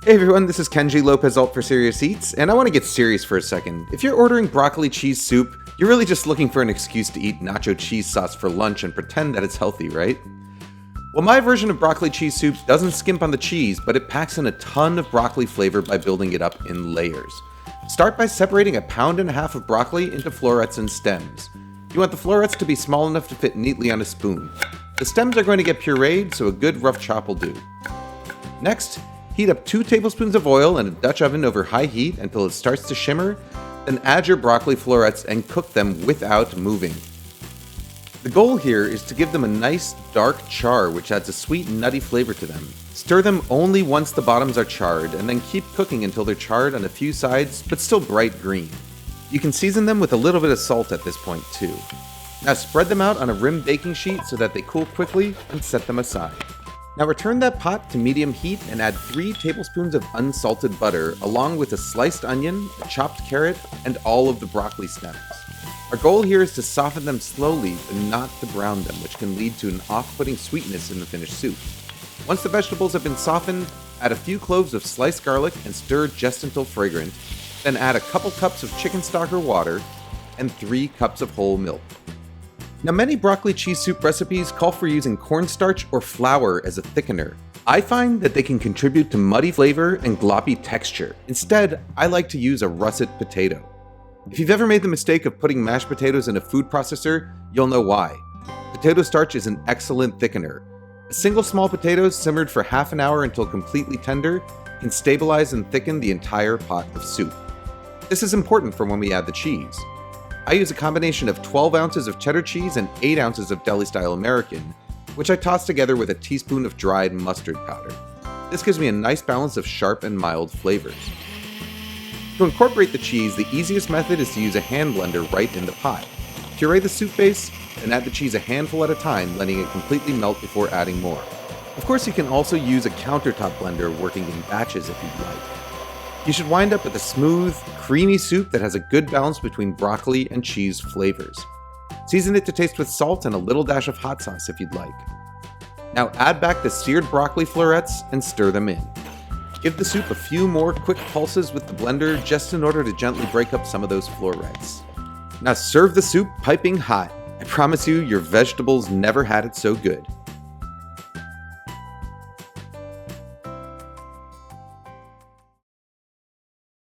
Hey everyone, this is Kenji Lopez Alt for Serious Eats, and I want to get serious for a second. If you're ordering broccoli cheese soup, you're really just looking for an excuse to eat nacho cheese sauce for lunch and pretend that it's healthy, right? Well, my version of broccoli cheese soup doesn't skimp on the cheese, but it packs in a ton of broccoli flavor by building it up in layers. Start by separating 1.5 pounds of broccoli into florets and stems. You want the florets to be small enough to fit neatly on a spoon. The stems are going to get pureed, so a good rough chop will do. Next, heat up 2 tablespoons of oil in a Dutch oven over high heat until it starts to shimmer, then add your broccoli florets and cook them without moving. The goal here is to give them a nice dark char which adds a sweet nutty flavor to them. Stir them only once the bottoms are charred and then keep cooking until they're charred on a few sides but still bright green. You can season them with a little bit of salt at this point too. Now spread them out on a rimmed baking sheet so that they cool quickly and set them aside. Now return that pot to medium heat and add 3 tablespoons of unsalted butter along with a sliced onion, a chopped carrot, and all of the broccoli stems. Our goal here is to soften them slowly but not to brown them, which can lead to an off-putting sweetness in the finished soup. Once the vegetables have been softened, add a few cloves of sliced garlic and stir just until fragrant, then add a couple cups of chicken stock or water and 3 cups of whole milk. Now, many broccoli cheese soup recipes call for using cornstarch or flour as a thickener. I find that they can contribute to muddy flavor and gloppy texture. Instead, I like to use a russet potato. If you've ever made the mistake of putting mashed potatoes in a food processor, you'll know why. Potato starch is an excellent thickener. A single small potato simmered for half an hour until completely tender can stabilize and thicken the entire pot of soup. This is important for when we add the cheese. I use a combination of 12 ounces of cheddar cheese and 8 ounces of deli-style American, which I toss together with a teaspoon of dried mustard powder. This gives me a nice balance of sharp and mild flavors. To incorporate the cheese, the easiest method is to use a hand blender right in the pot. Puree the soup base, and add the cheese a handful at a time, letting it completely melt before adding more. Of course, you can also use a countertop blender working in batches if you'd like. You should wind up with a smooth, creamy soup that has a good balance between broccoli and cheese flavors. Season it to taste with salt and a little dash of hot sauce if you'd like. Now add back the seared broccoli florets and stir them in. Give the soup a few more quick pulses with the blender just in order to gently break up some of those florets. Now serve the soup piping hot. I promise you, your vegetables never had it so good.